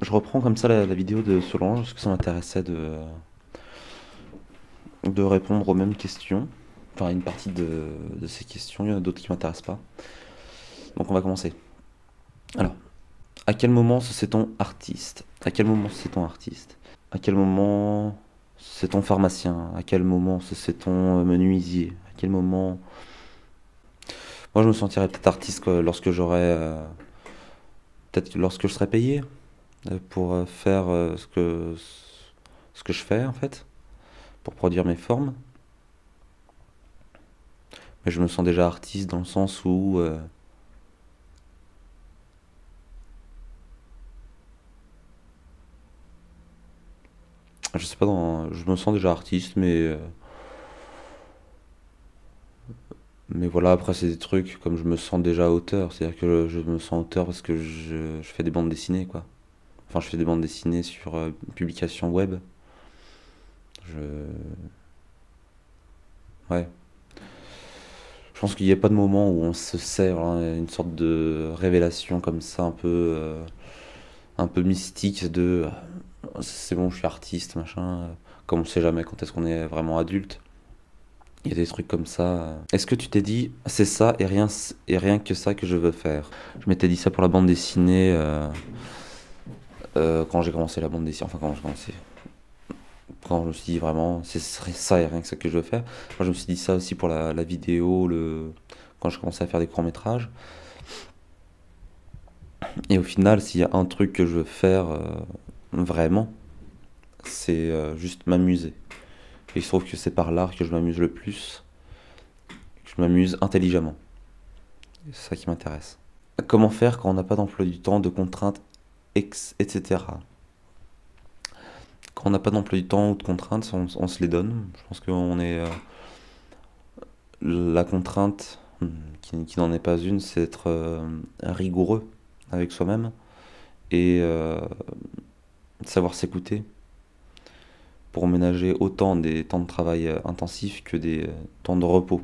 Je reprends comme ça la vidéo de Solange parce que ça m'intéressait de répondre aux mêmes questions. Enfin, une partie de ces questions, il y en a d'autres qui m'intéressent pas. Donc on va commencer. Alors, à quel moment se sait-on artiste? À quel moment se sait-on artiste? À quel moment se sait-on pharmacien? À quel moment se sait-on menuisier? À quel moment... Moi je me sentirais peut-être artiste lorsque peut-être lorsque je serais payé pour faire ce que je fais en fait, pour produire mes formes. Mais je me sens déjà artiste dans le sens où je sais pas, je me sens déjà artiste, mais voilà, après c'est des trucs comme je me sens déjà auteur, c'est-à-dire que je me sens auteur parce que je fais des bandes dessinées, quoi. Enfin, je fais des bandes dessinées sur publication web. Je... Ouais. Je pense qu'il n'y a pas de moment où on se sert, hein, une sorte de révélation comme ça, un peu mystique de c'est bon, je suis artiste, machin. Comme on sait jamais quand est-ce qu'on est vraiment adulte. Il y a des trucs comme ça. Est-ce que tu t'es dit, c'est ça et rien que ça que je veux faire? Je m'étais dit ça pour la bande dessinée quand j'ai commencé la bande dessinée. Enfin, quand j'ai commencé. Quand je me suis dit vraiment, c'est ça et rien que ça que je veux faire. Moi, je me suis dit ça aussi pour la vidéo, quand je commençais à faire des courts-métrages. Et au final, s'il y a un truc que je veux faire vraiment, c'est juste m'amuser. Et il se trouve que c'est par l'art que je m'amuse le plus, que je m'amuse intelligemment. C'est ça qui m'intéresse. Comment faire quand on n'a pas d'emploi du temps, de contraintes, etc. Quand on n'a pas d'emploi du temps ou de contraintes, on se les donne. Je pense qu'on est... la contrainte, qui n'en est pas une, c'est d'être rigoureux avec soi-même et savoir s'écouter pour ménager autant des temps de travail intensifs que des temps de repos.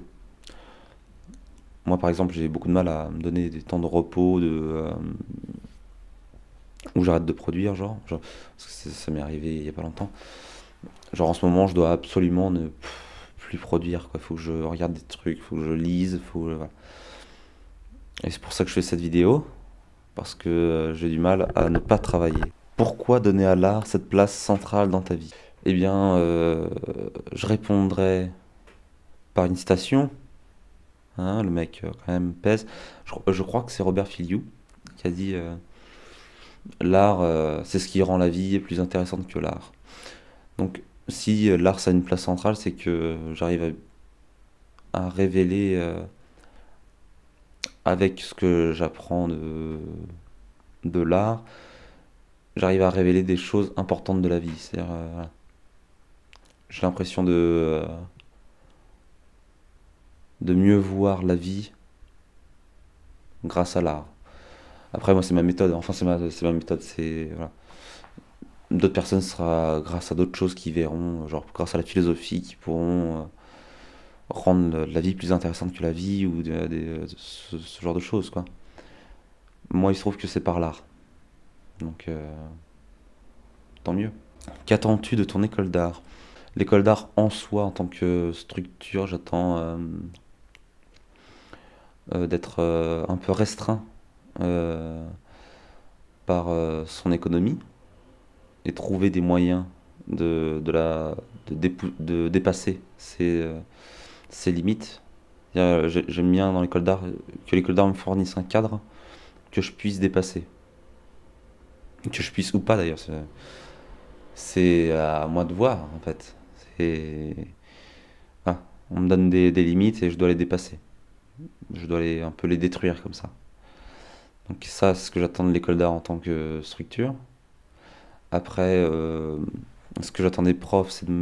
Moi, par exemple, j'ai beaucoup de mal à me donner des temps de repos, où j'arrête de produire, parce que ça m'est arrivé il y a pas longtemps. Genre en ce moment, je dois absolument ne plus produire, quoi. Faut que je regarde des trucs, faut que je lise, voilà. Et c'est pour ça que je fais cette vidéo, parce que j'ai du mal à ne pas travailler. Pourquoi donner à l'art cette place centrale dans ta vie? Eh bien, je répondrai par une citation, hein, le mec quand même pèse. Je crois que c'est Robert Filiou qui a dit l'art, c'est ce qui rend la vie plus intéressante que l'art. Donc, si l'art ça a une place centrale, c'est que j'arrive à révéler avec ce que j'apprends de l'art, j'arrive à révéler des choses importantes de la vie. C'est-à-dire, voilà. J'ai l'impression de mieux voir la vie grâce à l'art. Après, moi, c'est ma méthode. Enfin, c'est ma méthode. C'est voilà. D'autres personnes, ce sera grâce à d'autres choses qu'ils verront, genre grâce à la philosophie, qui pourront rendre la vie plus intéressante que la vie ou ce genre de choses, quoi. Moi, il se trouve que c'est par l'art. Donc, tant mieux. Qu'attends-tu de ton école d'art? L'école d'art en soi, en tant que structure, j'attends d'être un peu restreint euh, par son économie et trouver des moyens de, de, la, de dépasser ses limites. J'aime bien dans l'école d'art que l'école d'art me fournisse un cadre que je puisse dépasser. Que je puisse ou pas d'ailleurs. C'est à moi de voir en fait. C'est, ah, on me donne des limites et je dois les dépasser. Je dois un peu les détruire comme ça. Donc ça, c'est ce que j'attends de l'école d'art en tant que structure. Après, ce que j'attends des profs, c'est de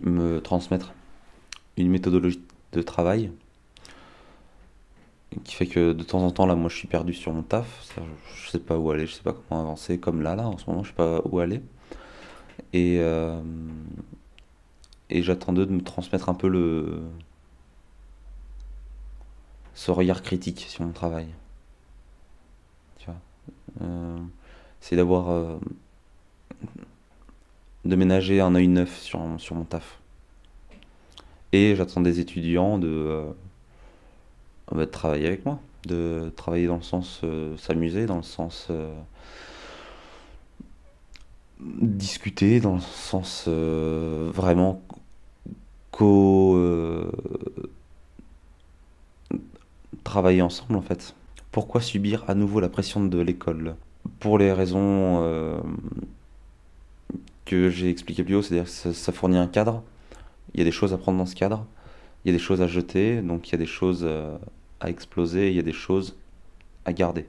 me transmettre une méthodologie de travail qui fait que de temps en temps, là, moi, je suis perdu sur mon taf. Je sais pas où aller, je sais pas comment avancer. Comme là, en ce moment, je sais pas où aller. Et, euh, et j'attends d'eux de me transmettre un peu ce regard critique sur mon travail. Euh, c'est de ménager un œil neuf sur mon taf. Et j'attends des étudiants de travailler avec moi, de travailler dans le sens s'amuser, dans le sens discuter, dans le sens vraiment co travailler ensemble en fait. Pourquoi subir à nouveau la pression de l'école? Pour les raisons que j'ai expliquées plus haut, c'est-à-dire que ça fournit un cadre, il y a des choses à prendre dans ce cadre, il y a des choses à jeter, donc il y a des choses à exploser, il y a des choses à garder.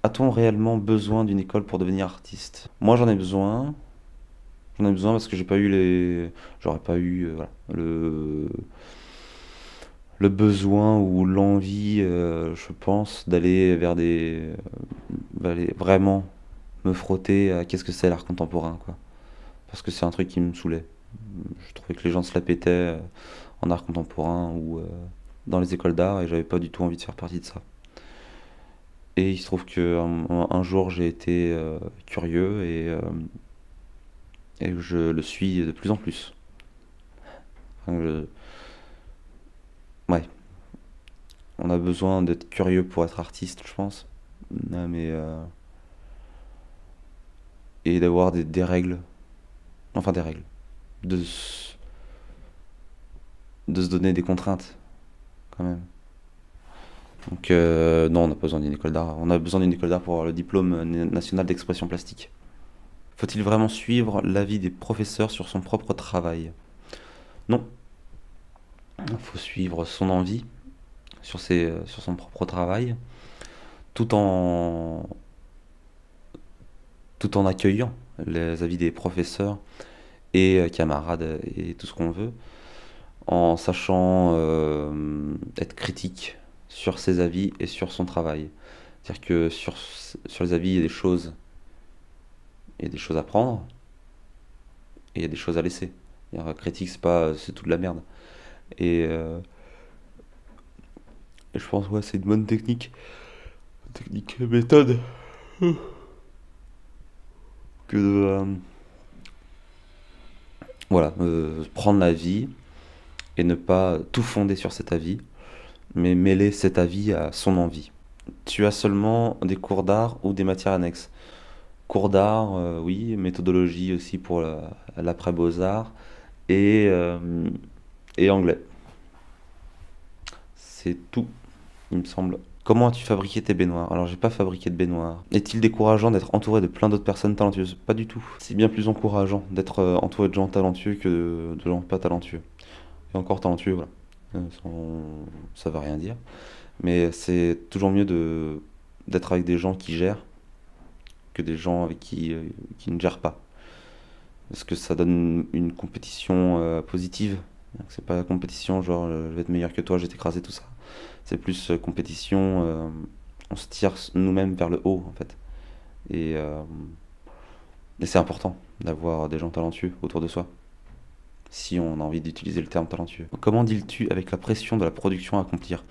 A-t-on réellement besoin d'une école pour devenir artiste? Moi j'en ai besoin. J'en ai besoin parce que j'ai pas eu les. J'aurais pas eu voilà, le besoin ou l'envie, je pense, d'aller vers d'aller vraiment me frotter à qu'est-ce que c'est l'art contemporain, quoi. Parce que c'est un truc qui me saoulait. Je trouvais que les gens se la pétaient en art contemporain ou dans les écoles d'art et j'avais pas du tout envie de faire partie de ça. Et il se trouve que un jour j'ai été curieux et je le suis de plus en plus. Enfin, ouais, on a besoin d'être curieux pour être artiste, je pense. Mais et d'avoir des règles, enfin des règles, de se, de se donner des contraintes quand même. Donc non, on n'a pas besoin d'une école d'art. On a besoin d'une école d'art pour avoir le diplôme national d'expression plastique. Faut-il vraiment suivre l'avis des professeurs sur son propre travail? Non, il faut suivre son envie sur son propre travail, tout en, tout en accueillant les avis des professeurs et camarades et tout ce qu'on veut, en sachant être critique sur ses avis et sur son travail. C'est-à-dire que sur les avis, il y a des choses à prendre et il y a des choses à laisser. Critique, c'est tout de la merde. Et, euh, et je pense, ouais, c'est une bonne technique, méthode, que de, voilà, prendre l'avis et ne pas tout fonder sur cet avis, mais mêler cet avis à son envie. Tu as seulement des cours d'art ou des matières annexes? Cours d'art, oui, méthodologie aussi pour l'après-beaux-arts et anglais. C'est tout, il me semble. Comment as-tu fabriqué tes baignoires? Alors, j'ai pas fabriqué de baignoire. Est-il décourageant d'être entouré de plein d'autres personnes talentueuses? Pas du tout. C'est bien plus encourageant d'être entouré de gens talentueux que de gens pas talentueux. Et encore talentueux, voilà. Ça veut rien dire. Mais c'est toujours mieux d'être avec des gens qui gèrent que des gens qui ne gèrent pas. Parce que ça donne une compétition positive. C'est pas la compétition genre je vais être meilleur que toi, je vais t'écraser, tout ça. C'est plus compétition, on se tire nous-mêmes vers le haut en fait. Et, euh, et c'est important d'avoir des gens talentueux autour de soi, si on a envie d'utiliser le terme talentueux. Comment deals-tu avec la pression de la production à accomplir?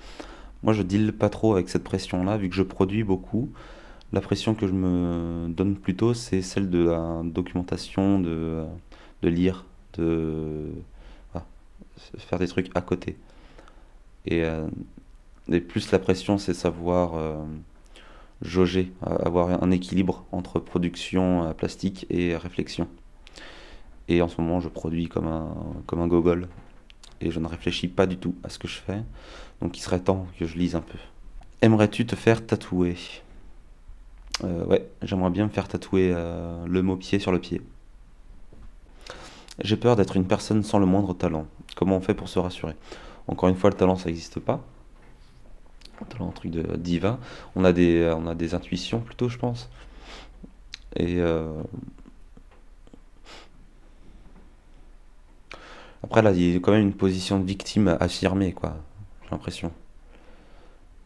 Moi je deal pas trop avec cette pression-là, vu que je produis beaucoup. La pression que je me donne plutôt, c'est celle de la documentation, de lire, de voilà, faire des trucs à côté. Et, euh, et plus la pression, c'est savoir jauger, avoir un équilibre entre production plastique et réflexion. Et en ce moment, je produis comme un gogol. Et je ne réfléchis pas du tout à ce que je fais. Donc il serait temps que je lise un peu. Aimerais-tu te faire tatouer? Ouais, j'aimerais bien me faire tatouer le mot pied sur le pied. J'ai peur d'être une personne sans le moindre talent. Comment on fait pour se rassurer? Encore une fois, le talent, ça n'existe pas. Le talent, un truc de divin. On a des intuitions plutôt, je pense. Et après, là, il y a quand même une position de victime affirmée, quoi. J'ai l'impression.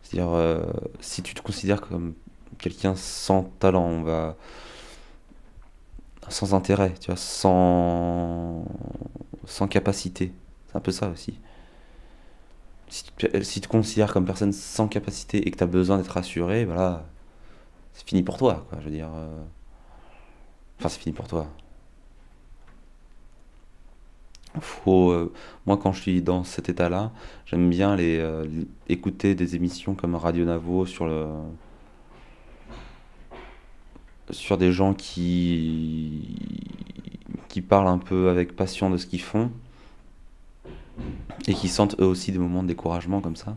C'est-à-dire, si tu te considères comme quelqu'un sans talent, sans intérêt, tu vois, sans capacité. C'est un peu ça aussi. Si tu te considères comme personne sans capacité et que tu as besoin d'être rassuré, voilà, c'est fini pour toi, quoi. Je veux dire, enfin, c'est fini pour toi. Faut, moi, quand je suis dans cet état-là, j'aime bien écouter des émissions comme Radio Navo sur des gens qui parlent un peu avec passion de ce qu'ils font et qui sentent eux aussi des moments de découragement comme ça.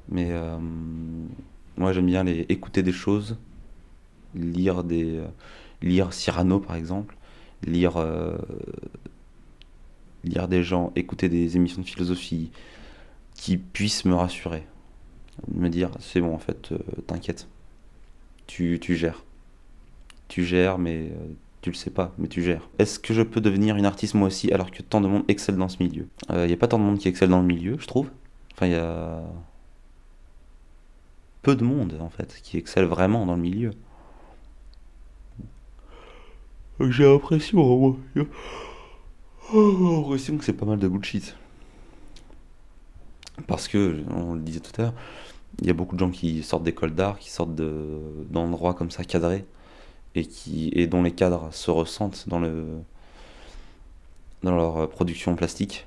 Mais moi, j'aime bien écouter des choses, lire lire Cyrano par exemple, lire, lire des gens, écouter des émissions de philosophie qui puissent me rassurer, me dire c'est bon en fait, t'inquiète, tu gères. Tu gères, mais tu le sais pas, mais tu gères. Est-ce que je peux devenir une artiste moi aussi alors que tant de monde excelle dans ce milieu? Il n'y a pas tant de monde qui excelle dans le milieu, je trouve. Enfin, il y a peu de monde en fait qui excelle vraiment dans le milieu. J'ai l'impression, moi, l'impression que c'est pas mal de bullshit. Parce que, on le disait tout à l'heure, il y a beaucoup de gens qui sortent d'écoles d'art, qui sortent d'endroits comme ça cadrés, et dont les cadres se ressentent dans leur production plastique,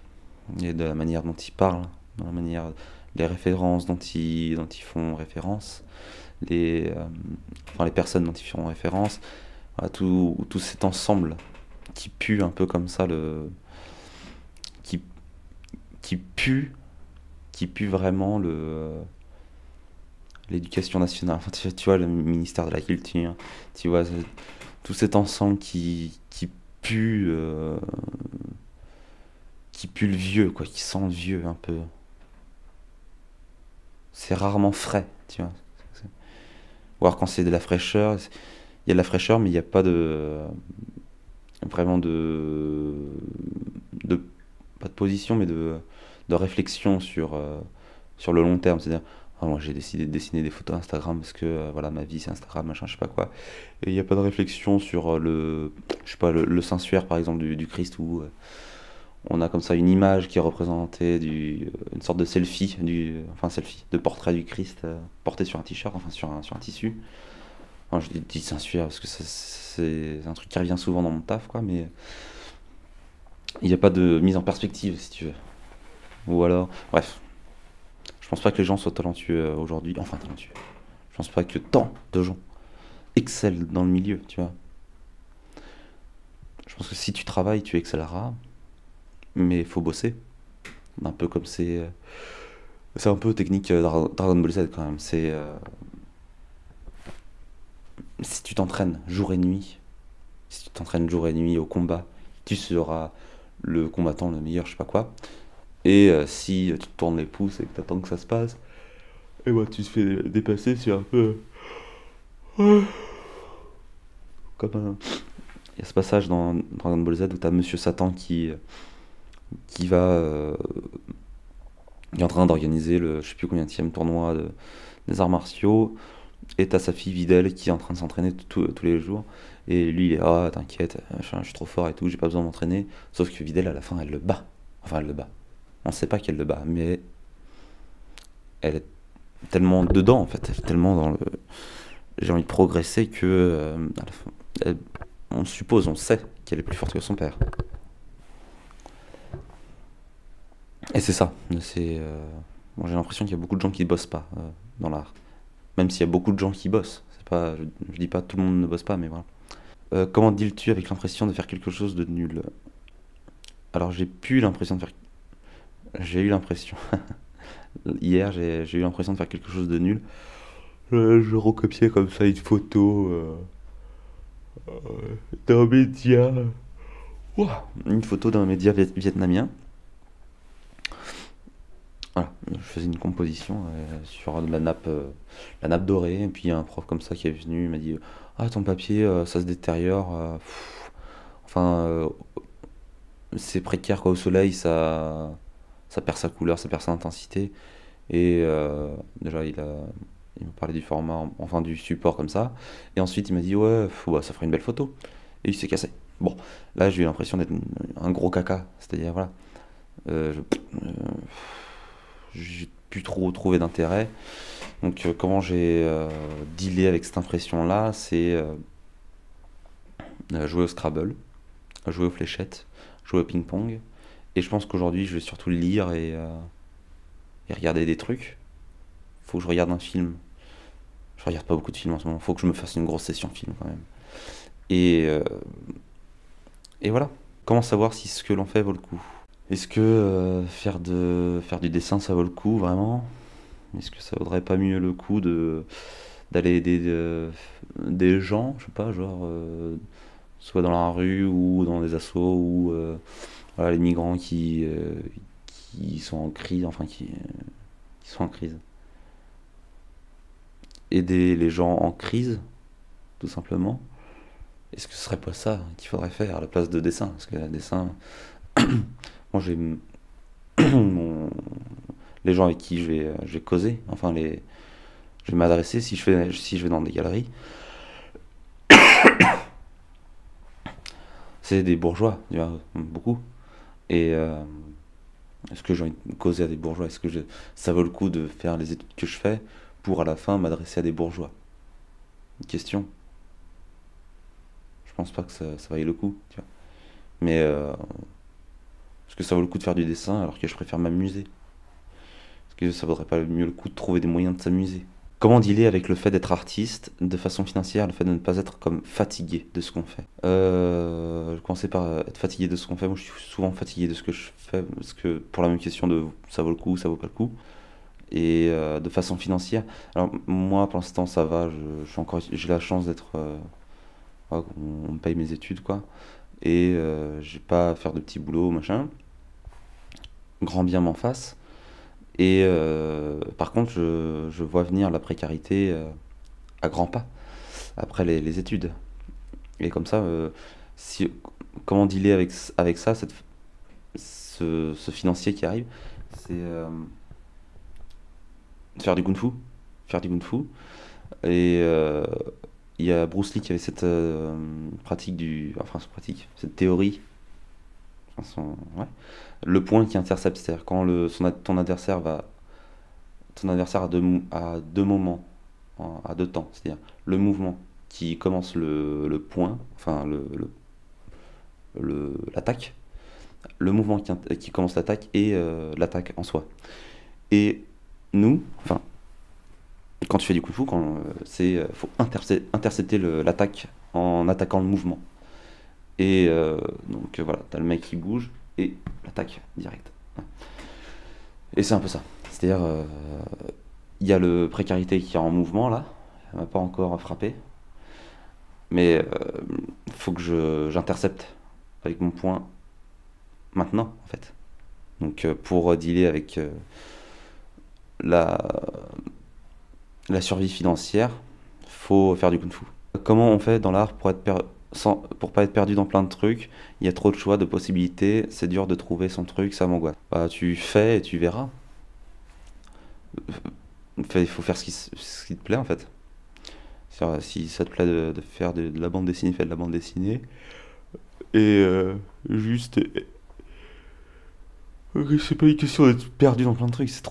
et de la manière dont ils parlent, dans la manière, les références dont ils font référence, enfin, les personnes dont ils font référence, voilà, tout cet ensemble qui pue un peu comme ça, qui, qui pue, qui pue vraiment l'éducation nationale. Enfin, tu vois, le ministère de la Culture, tu vois, tout cet ensemble pue, qui pue le vieux, quoi, qui sent le vieux un peu. C'est rarement frais, tu vois. Ou alors quand c'est de la fraîcheur, il y a de la fraîcheur, mais il n'y a pas vraiment de pas de position, mais de réflexion sur le long terme. C'est-à-dire, ah, moi j'ai décidé de dessiner des photos Instagram parce que voilà, ma vie c'est Instagram, machin, je sais pas quoi. Et il n'y a pas de réflexion sur je sais pas, le Saint-Suaire par exemple du Christ où on a comme ça une image qui est représentée une sorte de selfie, enfin selfie, de portrait du Christ porté sur un t-shirt, enfin sur un tissu. Enfin, je dis Saint-Suaire parce que c'est un truc qui revient souvent dans mon taf, quoi, mais il n'y a pas de mise en perspective, si tu veux. Ou alors, bref, je pense pas que les gens soient talentueux aujourd'hui, enfin talentueux. Je pense pas que tant de gens excellent dans le milieu, tu vois. Je pense que si tu travailles, tu excelleras, mais il faut bosser. Un peu comme c'est un peu technique Dragon Ball Z quand même. Si tu t'entraînes jour et nuit, si tu t'entraînes jour et nuit au combat, tu seras le combattant le meilleur, je sais pas quoi. Et si tu te tournes les pouces et que t'attends que ça se passe, et bah tu te fais dépasser sur un peu comme un... Il y a ce passage dans Dragon Ball Z où t'as Monsieur Satan qui va qui est en train d'organiser le je sais plus combienième tournoi des arts martiaux, et t'as sa fille Videl qui est en train de s'entraîner tous les jours, et lui il est ah t'inquiète, je suis trop fort et tout, j'ai pas besoin de m'entraîner, sauf que Videl à la fin elle le bat, enfin elle le bat, on sait pas qu'elle le bat, mais elle est tellement dedans en fait, elle est tellement dans le j'ai envie de progresser que à la fin, on suppose, on sait qu'elle est plus forte que son père. Et c'est ça. Bon, j'ai l'impression qu'il y a beaucoup de gens qui bossent pas dans l'art. Même s'il y a beaucoup de gens qui bossent. C'est pas, je dis pas tout le monde ne bosse pas, mais voilà. Comment deals-tu avec l'impression de faire quelque chose de nul? Alors j'ai plus l'impression de faire. J'ai eu l'impression. Hier, j'ai eu l'impression de faire quelque chose de nul. Je recopiais comme ça une photo d'un média. Ouah, une photo d'un média vietnamien. Voilà, je faisais une composition sur la nappe dorée, et puis il y a un prof comme ça qui est venu, il m'a dit ah ton papier ça se détériore, enfin c'est précaire quoi au soleil, ça perd sa couleur, ça perd sa intensité, et déjà il m'a parlé du format, enfin du support comme ça, et ensuite il m'a dit ouais bah, ça ferait une belle photo, et il s'est cassé. Bon, là j'ai eu l'impression d'être un gros caca, c'est-à-dire voilà, euh, je- j'ai plus trop trouvé d'intérêt. Donc comment j'ai dealé avec cette impression-là, c'est jouer au Scrabble, jouer aux fléchettes, jouer au ping-pong. Et je pense qu'aujourd'hui, je vais surtout lire et regarder des trucs. Faut que je regarde un film. Je regarde pas beaucoup de films en ce moment. Faut que je me fasse une grosse session film quand même. Et, euh, et voilà. Comment savoir si ce que l'on fait vaut le coup? Est-ce que faire du dessin, ça vaut le coup vraiment? Est-ce que ça vaudrait pas mieux le coup d'aller aider des gens, je sais pas, genre soit dans la rue ou dans des assos ou voilà, les migrants qui sont en crise, enfin qui sont en crise. Aider les gens en crise, tout simplement. Est-ce que ce serait pas ça qu'il faudrait faire à la place de dessin? Parce que le dessin, moi j'ai mon- les gens avec qui je vais causer, enfin je vais m'adresser si je vais dans des galeries, c'est des bourgeois, tu vois, beaucoup. Et est-ce que j'ai envie de causer à des bourgeois? Ça vaut le coup de faire les études que je fais pour à la fin m'adresser à des bourgeois? Une question. Je pense pas que ça vaille le coup, tu vois. Mais est-ce que ça vaut le coup de faire du dessin alors que je préfère m'amuser? Est-ce que ça vaudrait pas mieux le coup de trouver des moyens de s'amuser? Comment dealer avec le fait d'être artiste de façon financière, le fait de ne pas être comme fatigué de ce qu'on fait? Je commençais par être fatigué de ce qu'on fait. Moi, je suis souvent fatigué de ce que je fais, parce que pour la même question de ça vaut le coup, ça vaut pas le coup. Et de façon financière, alors moi, pour l'instant, ça va. J'ai la chance d'être, ouais, on me paye mes études, quoi. Et j'ai pas à faire de petits boulots, machin. Grand bien m'en fasse. Et par contre, je vois venir la précarité à grands pas après les études. Et comme ça, si, comment dealer avec ça, ce financier qui arrive, c'est faire du kung-fu. Faire du kung-fu. Et il y a Bruce Lee qui avait cette pratique enfin, cette pratique, cette théorie. Enfin, ouais. Le point qui intercepte, c'est-à-dire quand ton adversaire a deux moments, à deux temps, c'est-à-dire le mouvement qui commence le point, enfin l'attaque, le mouvement qui commence l'attaque et l'attaque en soi. Et nous, enfin, quand tu fais du kung fu, faut intercepter l'attaque en attaquant le mouvement. Et donc voilà, t'as le mec qui bouge et l'attaque direct. Et c'est un peu ça. C'est-à-dire, il y a le précarité qui est en mouvement là, elle m'a pas encore frappé, mais il faut que j'intercepte avec mon point maintenant en fait. Donc pour dealer avec la, la survie financière, faut faire du kung-fu. Comment on fait dans l'art pour pour pas être perdu dans plein de trucs? Il y a trop de choix, de possibilités, c'est dur de trouver son truc, ça m'angoisse. Bah tu fais et tu verras. Il faut faire ce qui te plaît en fait. Si ça te plaît de faire de la bande dessinée, fais de la bande dessinée. Et juste. C'est pas une question d'être perdu dans plein de trucs, c'est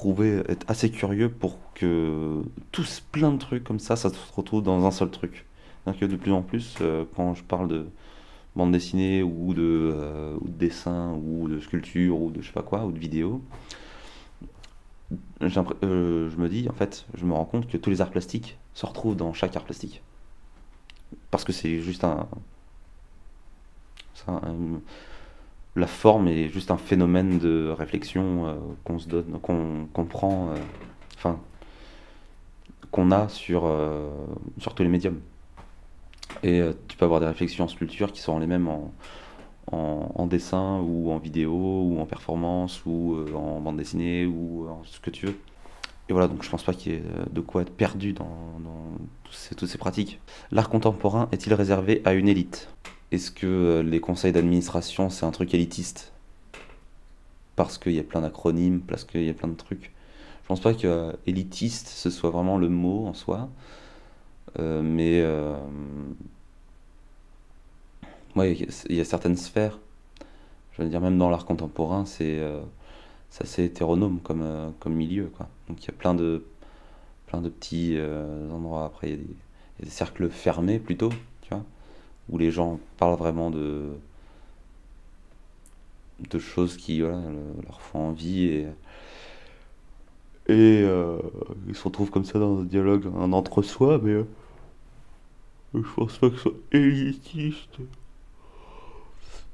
être assez curieux pour que plein de trucs comme ça se retrouve dans un seul truc. Donc de plus en plus, quand je parle de bande dessinée ou de dessin ou de sculpture ou de je sais pas quoi, ou de vidéo, je me dis, en fait, je me rends compte que tous les arts plastiques se retrouvent dans chaque art plastique. Parce que c'est juste la forme est juste un phénomène de réflexion qu'on se donne, qu'on prend, enfin, qu'on a sur tous les médiums. Et tu peux avoir des réflexions en sculpture qui seront les mêmes en dessin ou en vidéo ou en performance ou en bande dessinée ou en ce que tu veux. Et voilà, donc je pense pas qu'il y ait de quoi être perdu dans toutes ces pratiques. L'art contemporain est-il réservé à une élite? Est-ce que les conseils d'administration, c'est un truc élitiste? Parce qu'il y a plein d'acronymes, parce qu'il y a plein de trucs. Je pense pas que élitiste, ce soit vraiment le mot en soi. Mais ouais, il y a certaines sphères. Je veux dire, même dans l'art contemporain, c'est assez hétéronome comme milieu, quoi. Donc il y a plein de petits endroits. Après, il y a des cercles fermés plutôt, tu vois, où les gens parlent vraiment de choses qui voilà, leur font envie et ils se retrouvent comme ça dans un dialogue, un entre-soi, mais je pense pas que ce soit élitiste.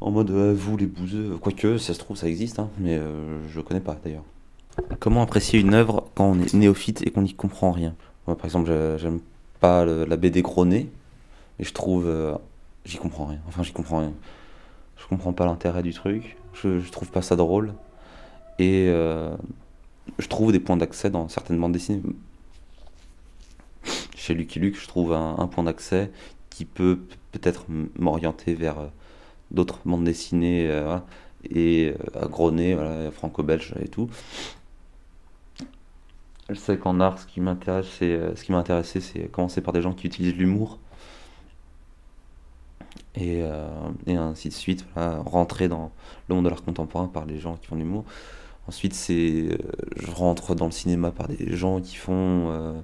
En mode vous les bouseux, quoique ça se trouve ça existe, hein, mais je connais pas d'ailleurs. Comment apprécier une œuvre quand on est néophyte et qu'on n'y comprend rien? Moi par exemple j'aime pas la BD Gronet et je trouve j'y comprends rien. Enfin j'y comprends rien. Je comprends pas l'intérêt du truc. Je trouve pas ça drôle et je trouve des points d'accès dans certaines bandes dessinées. Chez Lucky Luke, je trouve un point d'accès qui peut peut-être m'orienter vers d'autres bandes dessinées voilà. Et à Gronet, voilà, franco-belge et tout. Je sais qu'en art, ce qui m'a intéressé, c'est commencer par des gens qui utilisent l'humour et ainsi de suite. Voilà, rentrer dans le monde de l'art contemporain par les gens qui font de l'humour. Ensuite, je rentre dans le cinéma par des gens qui font,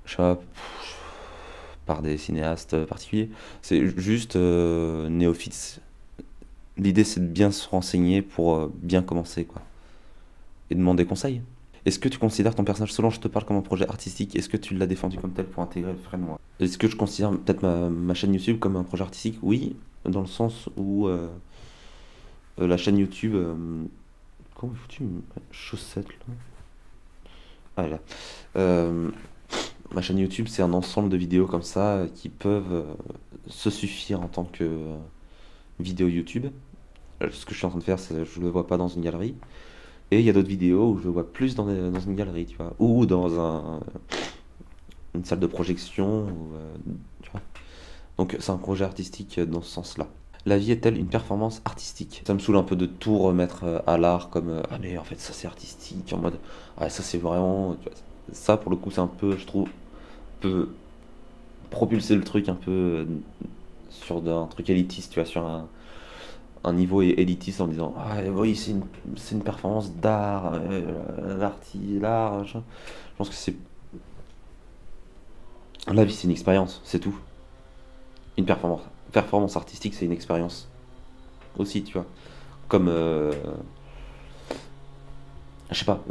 je sais pas, par des cinéastes particuliers. C'est juste néophyte. L'idée, c'est de bien se renseigner pour bien commencer, quoi. Et demander conseil. Est-ce que tu considères ton personnage Solange, je te parle comme un projet artistique, est-ce que tu l'as défendu comme tel pour intégrer le framework? Est-ce que je considère peut-être ma chaîne YouTube comme un projet artistique? Oui, dans le sens où la chaîne YouTube... comment est foutu une chaussette là? Ah, elle est là. Euh, Ma chaîne YouTube, c'est un ensemble de vidéos comme ça qui peuvent se suffire en tant que vidéo YouTube. Ce que je suis en train de faire, c'est je le vois pas dans une galerie. Et il y a d'autres vidéos où je le vois plus dans une galerie, tu vois, ou dans une salle de projection, tu vois. Donc c'est un projet artistique dans ce sens-là. La vie est-elle une performance artistique? Ça me saoule un peu de tout remettre à l'art comme ah mais en fait ça c'est artistique, en mode ah ça c'est vraiment, tu vois. Ça pour le coup c'est un peu, je trouve, peut propulser le truc un peu sur un truc élitiste, tu vois, sur un niveau élitiste en disant ah oui c'est une performance d'art, l'art, machin. Je pense que c'est la vie c'est une expérience, c'est tout. Une performance artistique c'est une expérience aussi, tu vois. Comme je sais pas,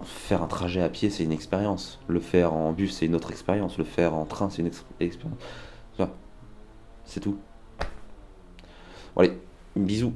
faire un trajet à pied c'est une expérience, le faire en bus c'est une autre expérience, le faire en train c'est une expérience. Tu vois, c'est tout. Bon, allez, bisous.